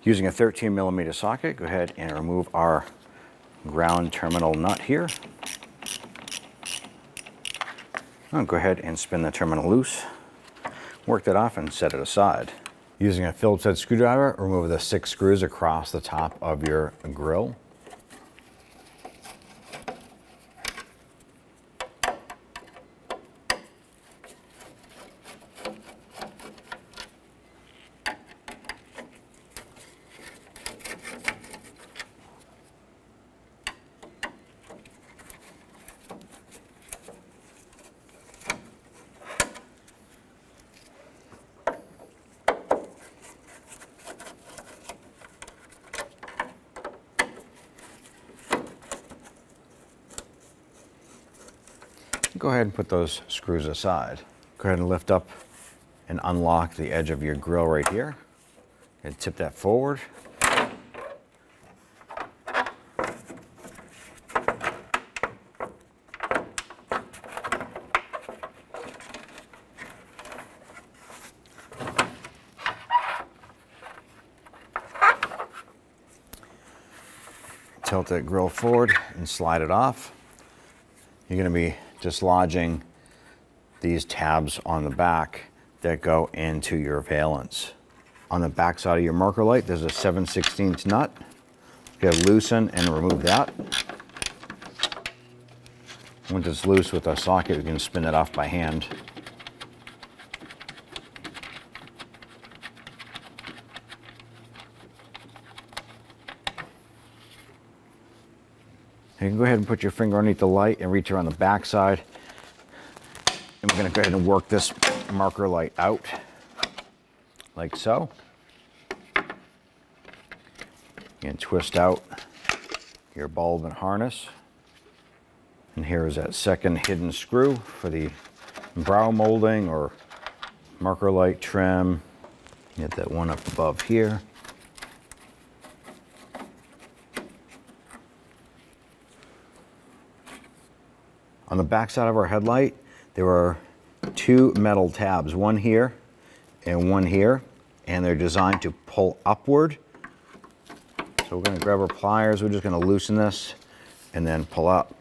Using a 13mm socket, go ahead and remove our ground terminal nut here. I'll go ahead and spin the terminal loose, work that off and set it aside. Using a Phillips head screwdriver, remove the 6 screws across the top of your grill. Go ahead and put those screws aside. Go ahead and lift up and unlock the edge of your grill right here. And tip that forward. Tilt that grill forward and slide it off. You're going to be dislodging these tabs on the back that go into your valence. On the back side of your marker light, there's a 7/16 nut. You gotta loosen and remove that. Once it's loose with a socket, we can spin it off by hand. You can go ahead and put your finger underneath the light and reach around the back side. And we're going to go ahead and work this marker light out, like so. And twist out your bulb and harness. And here is that second hidden screw for the brow molding or marker light trim. Get that one up above here. On the back side of our headlight, there are 2 metal tabs, one here and one here, and they're designed to pull upward. So we're going to grab our pliers, we're just going to loosen this and then pull up.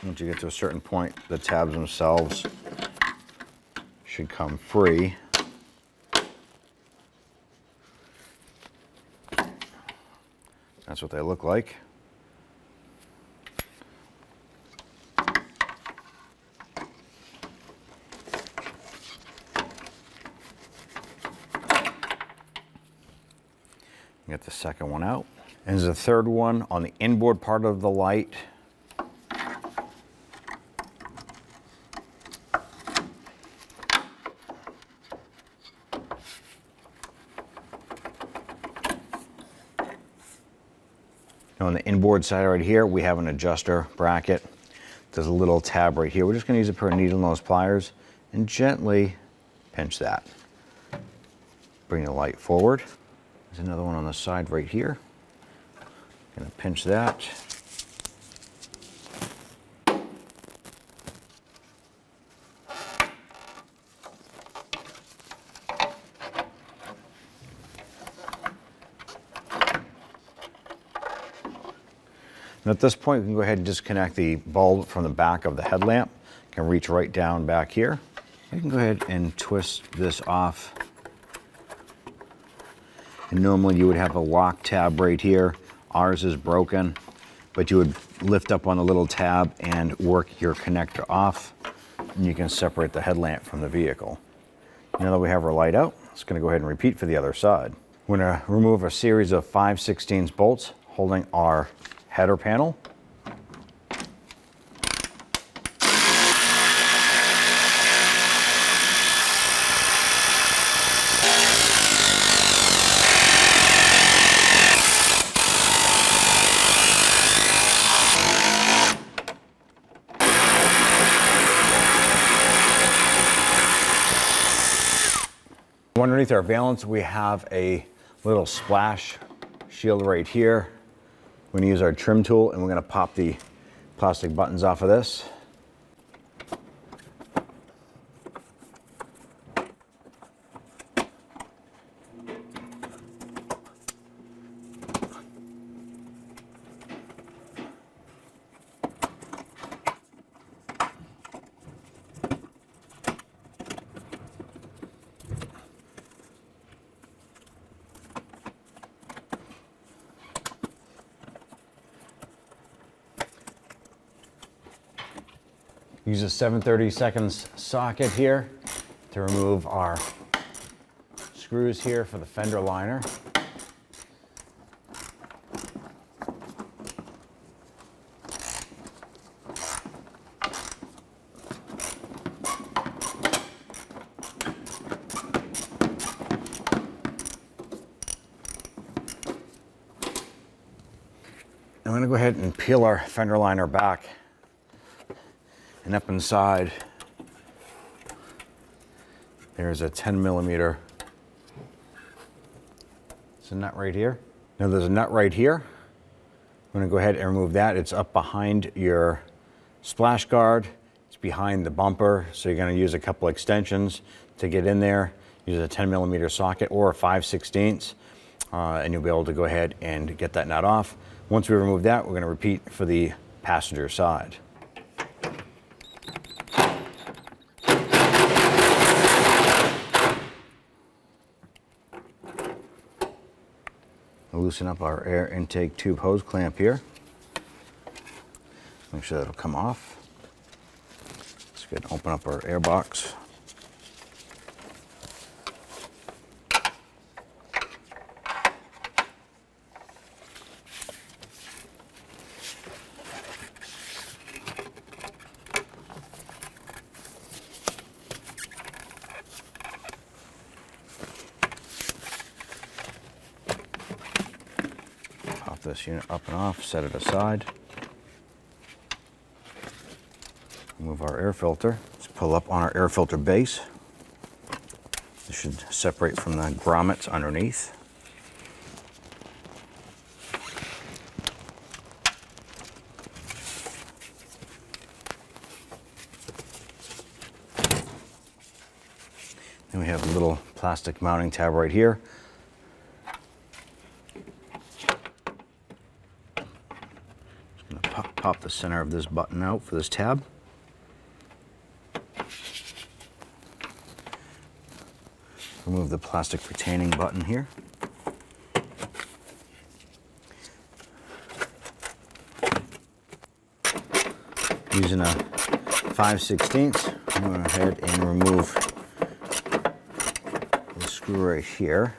Once you get to a certain point, the tabs themselves should come free. That's what they look like. Get the second one out. And there's a third one on the inboard part of the light. On the inboard side right here, we have an adjuster bracket. There's a little tab right here. We're just going to use a pair of needle nose pliers and gently pinch that. Bring the light forward. There's another one on the side right here. Going to pinch that. And at this point, we can go ahead and disconnect the bulb from the back of the headlamp. You can reach right down back here. You can go ahead and twist this off. And normally you would have a lock tab right here. Ours is broken, but you would lift up on the little tab and work your connector off, and you can separate the headlamp from the vehicle. Now that we have our light out, it's going to go ahead and repeat for the other side. We're going to remove a series of 5/16 bolts holding our header panel. Underneath our valance, we have a little splash shield right here. We're going to use our trim tool and we're going to pop the plastic buttons off of this. Use a 7/32 socket here to remove our screws here for the fender liner. I'm going to go ahead and peel our fender liner back, and up inside there's a 10mm. It's a nut right here. Now there's a nut right here. I'm going to go ahead and remove that. It's up behind your splash guard. It's behind the bumper, so you're going to use a couple extensions to get in there. Use a 10mm socket or a 5/16, and you'll be able to go ahead and get that nut off. Once we remove that, we're going to repeat for the passenger side. We'll loosen up our air intake tube hose clamp here. Make sure that'll come off. Let's go ahead and open up our air box. This unit up and off, set it aside. Remove our air filter. Let's pull up on our air filter base. This should separate from the grommets underneath. Then we have a little plastic mounting tab right here. Pop the center of this button out for this tab. Remove the plastic retaining button here. Using a 5/16, I'm going to go ahead and remove the screw right here.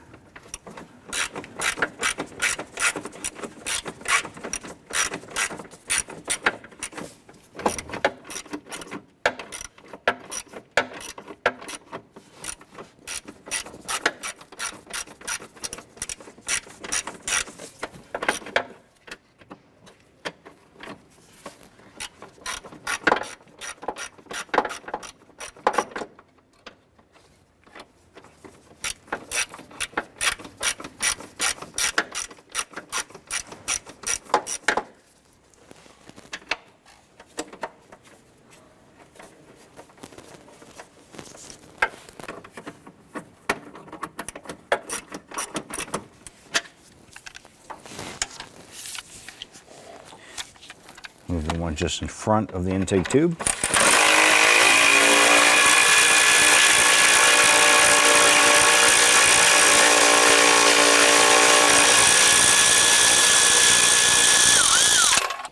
Move the one just in front of the intake tube.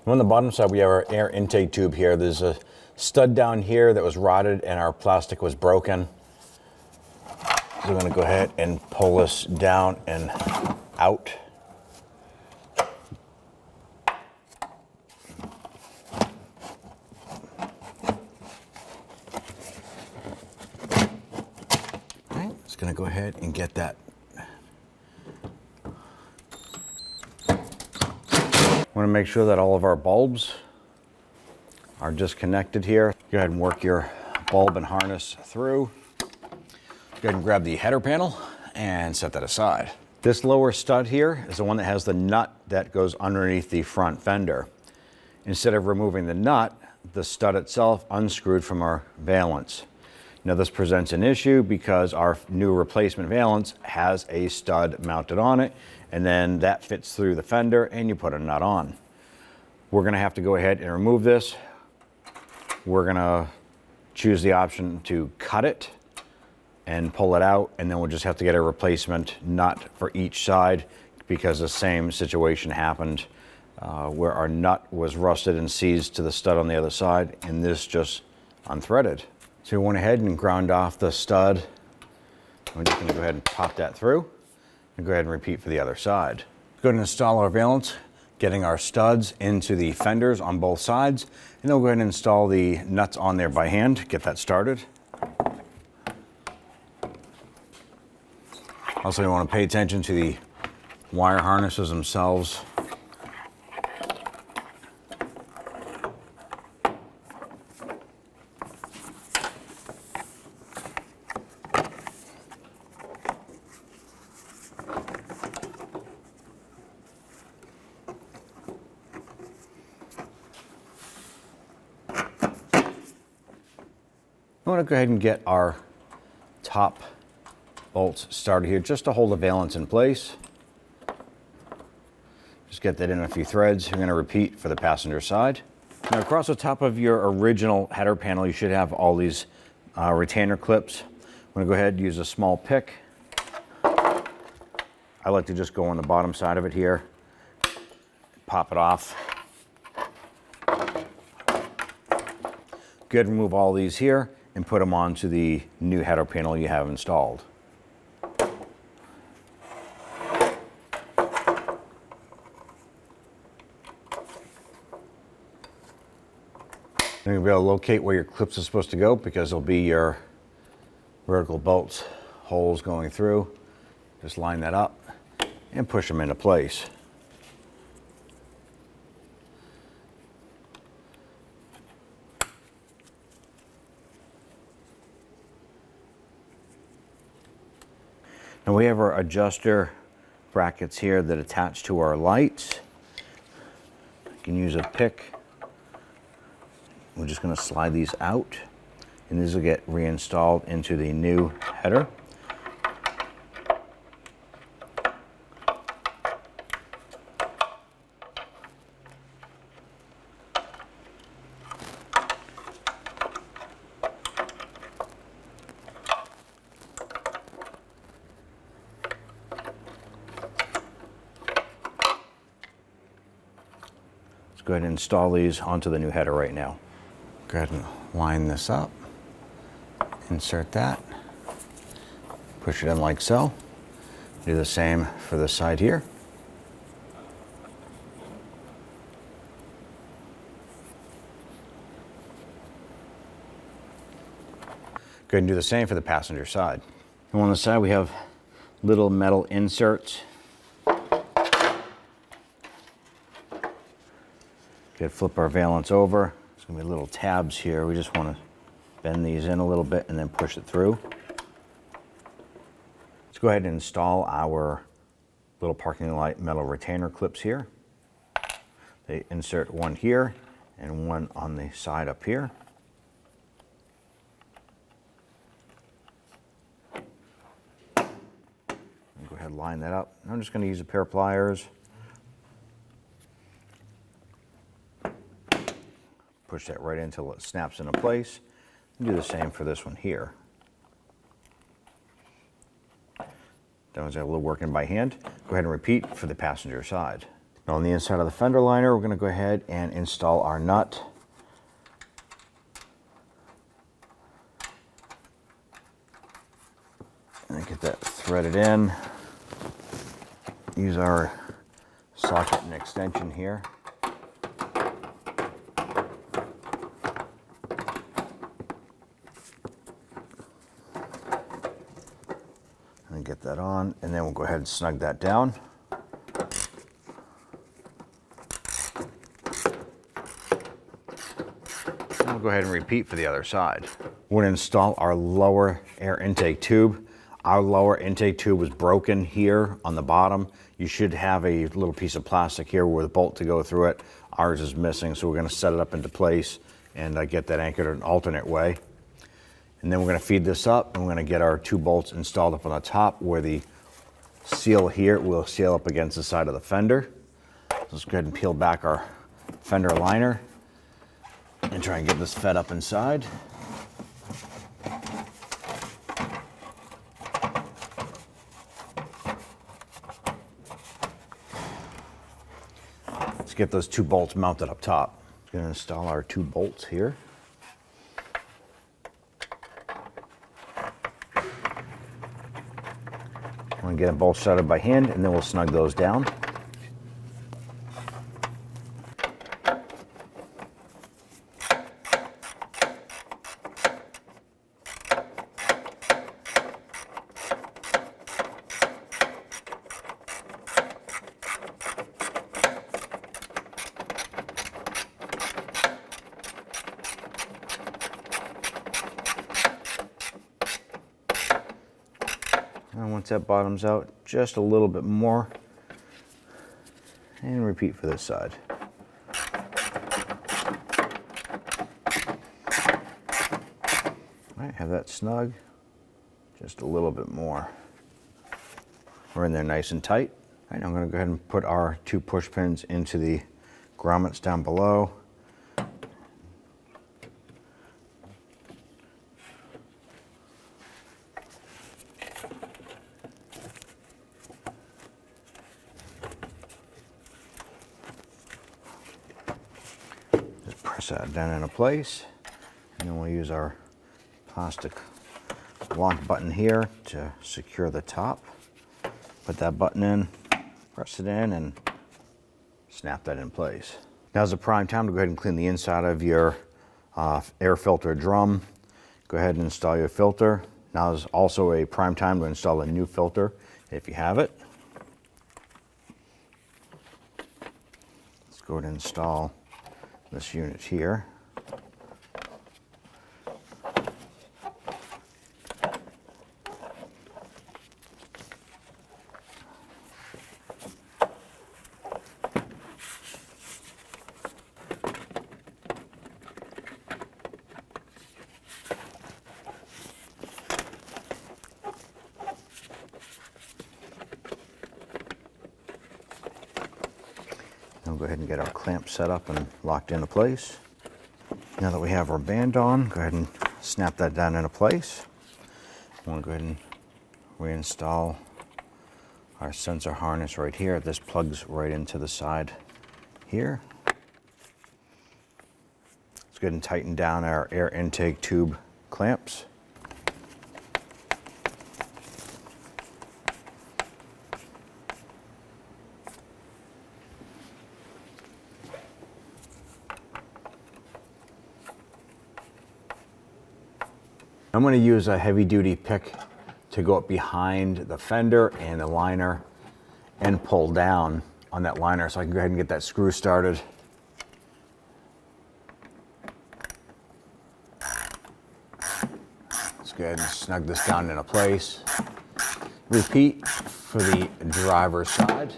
On the bottom side, we have our air intake tube here. There's a stud down here that was rotted and our plastic was broken. So we're going to go ahead and pull this down and out. Going to go ahead and get that. Want to make sure that all of our bulbs are disconnected here. Go ahead and work your bulb and harness through. Go ahead and grab the header panel and set that aside. This lower stud here is the one that has the nut that goes underneath the front fender. Instead of removing the nut, the stud itself unscrewed from our valance. Now this presents an issue because our new replacement valance has a stud mounted on it, and then that fits through the fender and you put a nut on. We're going to have to go ahead and remove this. We're going to choose the option to cut it and pull it out, and then we'll just have to get a replacement nut for each side because the same situation happened where our nut was rusted and seized to the stud on the other side, and this just unthreaded. So we went ahead and ground off the stud. We're just going to go ahead and pop that through and go ahead and repeat for the other side. Go ahead and install our valance, getting our studs into the fenders on both sides, and then we'll go ahead and install the nuts on there by hand, get that started. Also, you want to pay attention to the wire harnesses themselves. I want to go ahead and get our top bolts started here just to hold the valance in place. Just get that in a few threads. You're going to repeat for the passenger side. Now across the top of your original header panel, you should have all these retainer clips. I'm going to go ahead and use a small pick. I like to just go on the bottom side of it here, pop it off. Go ahead and remove all these here and put them onto the new header panel you have installed. Then you'll be able to locate where your clips are supposed to go because there'll be your vertical bolts, holes going through. Just line that up and push them into place. Now we have our adjuster brackets here that attach to our lights. You can use a pick. We're just going to slide these out, and these will get reinstalled into the new header. Let's go ahead and install these onto the new header right now. Go ahead and line this up, insert that, push it in like so. Do the same for this side here. Go ahead and do the same for the passenger side. And on the side we have little metal inserts. Could flip our valance over. There's gonna be little tabs here. We just want to bend these in a little bit and then push it through. Let's go ahead and install our little parking light metal retainer clips here. They insert one here and one on the side up here. Go ahead and line that up. I'm just going to use a pair of pliers. Push that right in until it snaps into place. And do the same for this one here. That one's a little working by hand. Go ahead and repeat for the passenger side. Now on the inside of the fender liner, we're going to go ahead and install our nut. And get that threaded in. Use our socket and extension here. And get that on, and then we'll go ahead and snug that down. And we'll go ahead and repeat for the other side. We're going to install our lower air intake tube. Our lower intake tube was broken here on the bottom. You should have a little piece of plastic here with a bolt to go through it. Ours is missing, so we're going to set it up into place and get that anchored an alternate way. And then we're going to feed this up, and we're going to get our two bolts installed up on the top where the seal here will seal up against the side of the fender. So let's go ahead and peel back our fender liner and try and get this fed up inside. Get those two bolts mounted up top. I'm going to install our two bolts here. get them both started by hand, and then we'll snug those down. And once that bottoms out, just a little bit more, and repeat for this side. All right, have that snug, just a little bit more. We're in there nice and tight. All right, now I'm going to go ahead and put our 2 push pins into the grommets down below. Press that down into place, and then we'll use our plastic lock button here to secure the top. Put that button in, press it in, and snap that in place. Now's the prime time to go ahead and clean the inside of your air filter drum. Go ahead and install your filter. Now is also a prime time to install a new filter if you have it. Let's go ahead and install this unit here. We'll go ahead and get our clamp set up and locked into place. Now that we have our band on, go ahead and snap that down into place. I'm going to go ahead and reinstall our sensor harness right here. This plugs right into the side here. Let's go ahead and tighten down our air intake tube clamps. I'm going to use a heavy-duty pick to go up behind the fender and the liner and pull down on that liner so I can go ahead and get that screw started. Let's go ahead and snug this down into place. Repeat for the driver's side.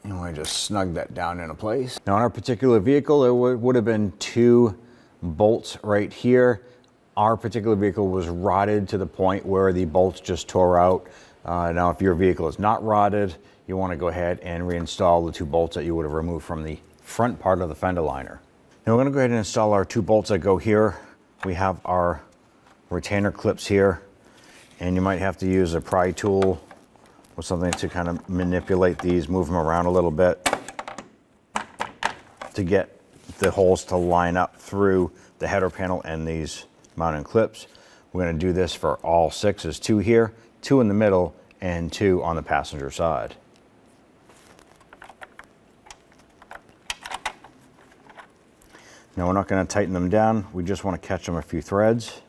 And we just snug that down into place. Now on our particular vehicle, there would have been 2 bolts right here. Our particular vehicle was rotted to the point where the bolts just tore out. Now if your vehicle is not rotted, you want to go ahead and reinstall the 2 bolts that you would have removed from the front part of the fender liner. Now we're going to go ahead and install our 2 bolts that go here. We have our retainer clips here, and you might have to use a pry tool or something to kind of manipulate these, move them around a little bit to get the holes to line up through the header panel and these mounting clips. We're going to do this for all 6. There's 2 here, 2 in the middle, and 2 on the passenger side. Now we're not going to tighten them down, we just want to catch them a few threads.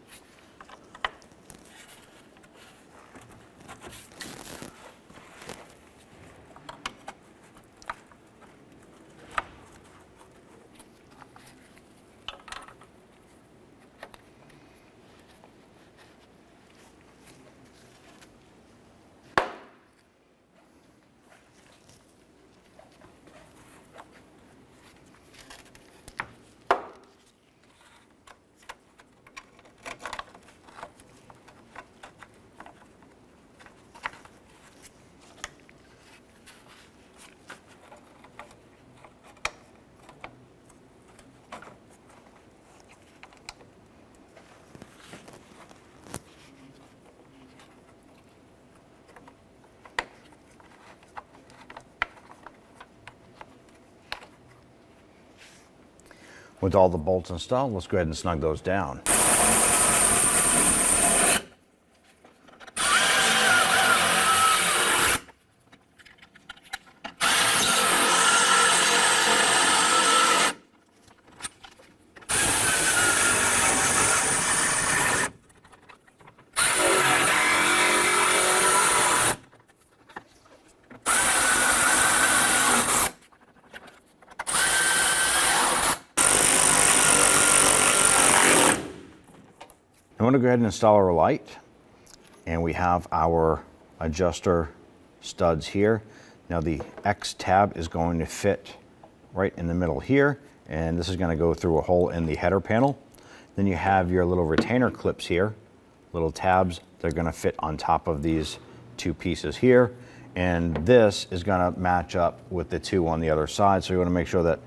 With all the bolts installed, let's go ahead and snug those down. I'm going to go ahead and install our light, and we have our adjuster studs here. Now the X tab is going to fit right in the middle here, and this is going to go through a hole in the header panel. Then you have your little retainer clips here, little tabs. They're going to fit on top of these two pieces here, and this is going to match up with the two on the other side. So you want to make sure that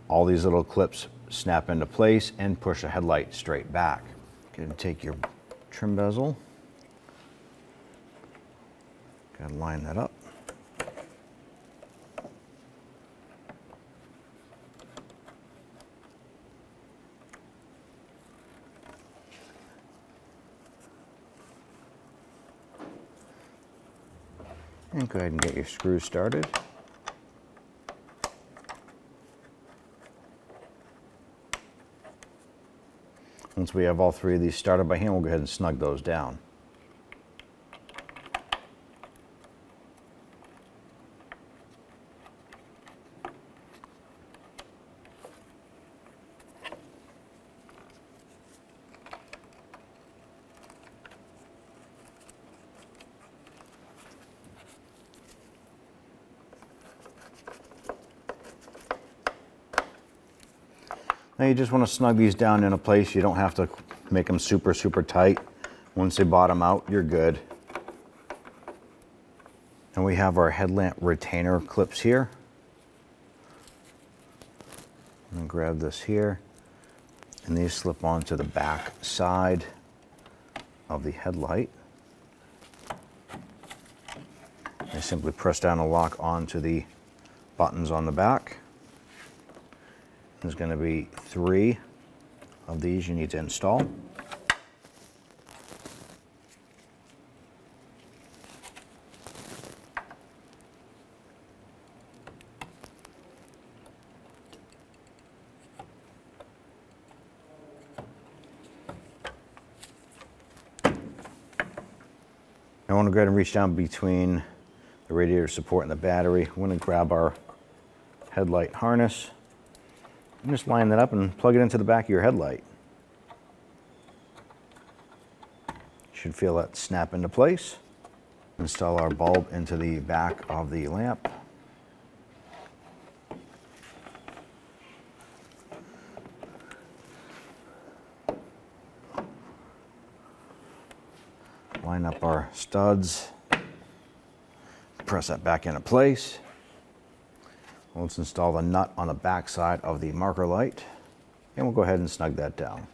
all these little clips snap into place and push the headlight straight back. Go ahead and take your trim bezel, gotta line that up. And go ahead and get your screws started. Once we have all three of these started by hand, we'll go ahead and snug those down. Now you just want to snug these down into place. You don't have to make them super, super tight. Once they bottom out, you're good. And we have our headlamp retainer clips here. I'm going to grab this here, and these slip onto the back side of the headlight. I simply press down and lock onto the buttons on the back. There's going to be 3 of these you need to install. I want to go ahead and reach down between the radiator support and the battery. I'm going to grab our headlight harness and just line that up and plug it into the back of your headlight. You should feel that snap into place. Install our bulb into the back of the lamp. Line up our studs. Press that back into place. Let's install the nut on the back side of the marker light, and we'll go ahead and snug that down.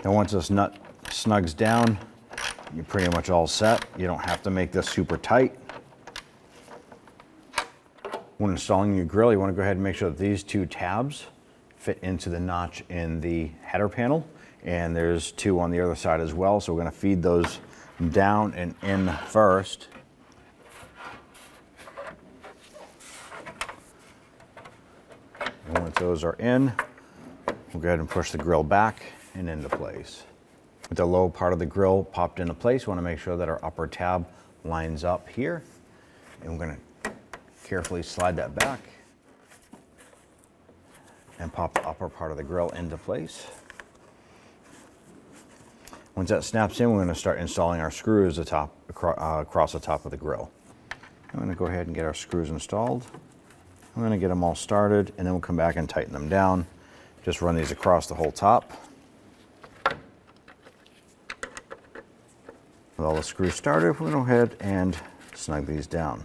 And once this nut snugs down, you're pretty much all set. You don't have to make this super tight. When installing your grill, you want to go ahead and make sure that these 2 tabs fit into the notch in the header panel. And there's 2 on the other side as well. So we're going to feed those down and in first. And once those are in, we'll go ahead and push the grill back and into place. With the low part of the grill popped into place, we want to make sure that our upper tab lines up here. And we're going to carefully slide that back and pop the upper part of the grill into place. Once that snaps in, we're going to start installing our screws across the top of the grill. I'm going to go ahead and get our screws installed. I'm going to get them all started, and then we'll come back and tighten them down. Just run these across the whole top. With all the screws started, we're going to go ahead and snug these down.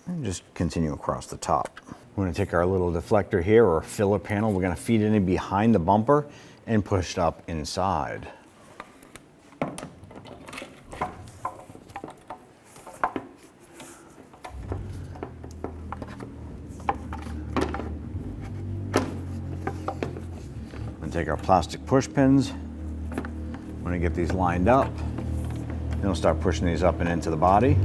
And just continue across the top. We're going to take our little deflector here, or filler panel, we're going to feed it in behind the bumper and push it up inside. Take our plastic push pins. We're going to get these lined up. Then we'll start pushing these up and into the body.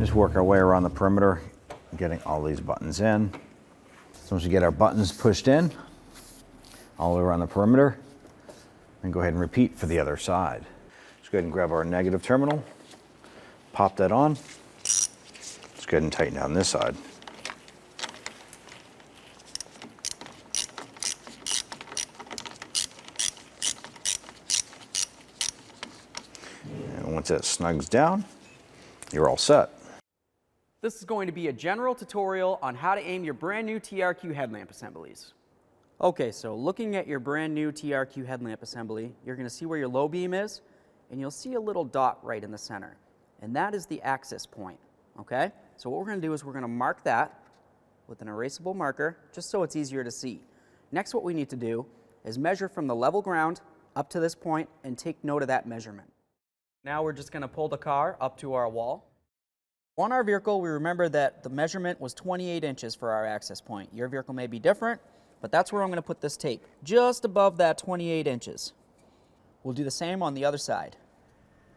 Just work our way around the perimeter, getting all these buttons in. So once we get our buttons pushed in, all the way around the perimeter, then go ahead and repeat for the other side. Let's go ahead and grab our negative terminal, pop that on. Go ahead and tighten down this side. And once it snugs down, you're all set. This is going to be a general tutorial on how to aim your brand new TRQ headlamp assemblies. Okay, so looking at your brand new TRQ headlamp assembly, you're going to see where your low beam is, and you'll see a little dot right in the center. And that is the axis point, okay? So what we're going to do is we're going to mark that with an erasable marker, just so it's easier to see. Next, what we need to do is measure from the level ground up to this point and take note of that measurement. Now we're just going to pull the car up to our wall. On our vehicle, we remember that the measurement was 28 inches for our access point. Your vehicle may be different, but that's where I'm going to put this tape, just above that 28 inches. We'll do the same on the other side.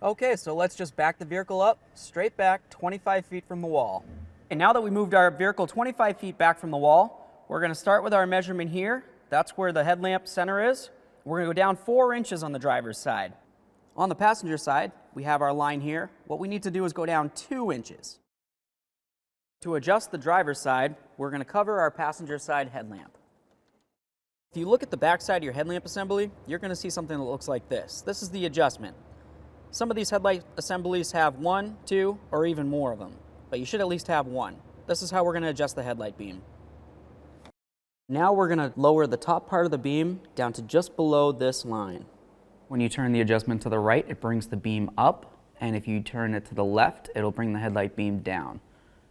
Okay, so let's just back the vehicle up, straight back 25 feet from the wall. And now that we moved our vehicle 25 feet back from the wall, we're going to start with our measurement here. That's where the headlamp center is. We're going to go down 4 inches on the driver's side. On the passenger side, we have our line here. What we need to do is go down 2 inches. To adjust the driver's side, we're going to cover our passenger side headlamp. If you look at the back side of your headlamp assembly, you're going to see something that looks like this. This is the adjustment. Some of these headlight assemblies have 1, 2, or even more of them, but you should at least have one. This is how we're going to adjust the headlight beam. Now we're going to lower the top part of the beam down to just below this line. When you turn the adjustment to the right, it brings the beam up, and if you turn it to the left, it'll bring the headlight beam down.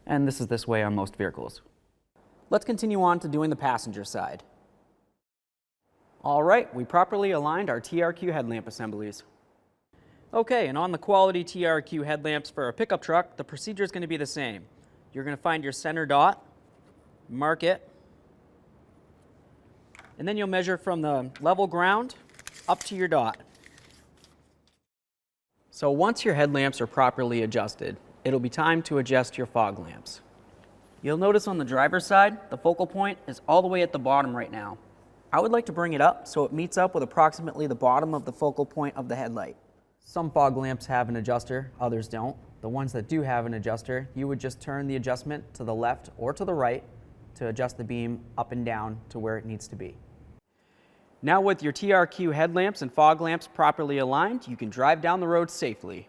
And this is this way on most vehicles. Let's continue on to doing the passenger side. All right, we properly aligned our TRQ headlamp assemblies. Okay, and on the quality TRQ headlamps for a pickup truck, the procedure is going to be the same. You're going to find your center dot, mark it, and then you'll measure from the level ground up to your dot. So once your headlamps are properly adjusted, it'll be time to adjust your fog lamps. You'll notice on the driver's side, the focal point is all the way at the bottom right now. I would like to bring it up so it meets up with approximately the bottom of the focal point of the headlight. Some fog lamps have an adjuster, others don't. The ones that do have an adjuster, you would just turn the adjustment to the left or to the right to adjust the beam up and down to where it needs to be. Now with your TRQ headlamps and fog lamps properly aligned, you can drive down the road safely.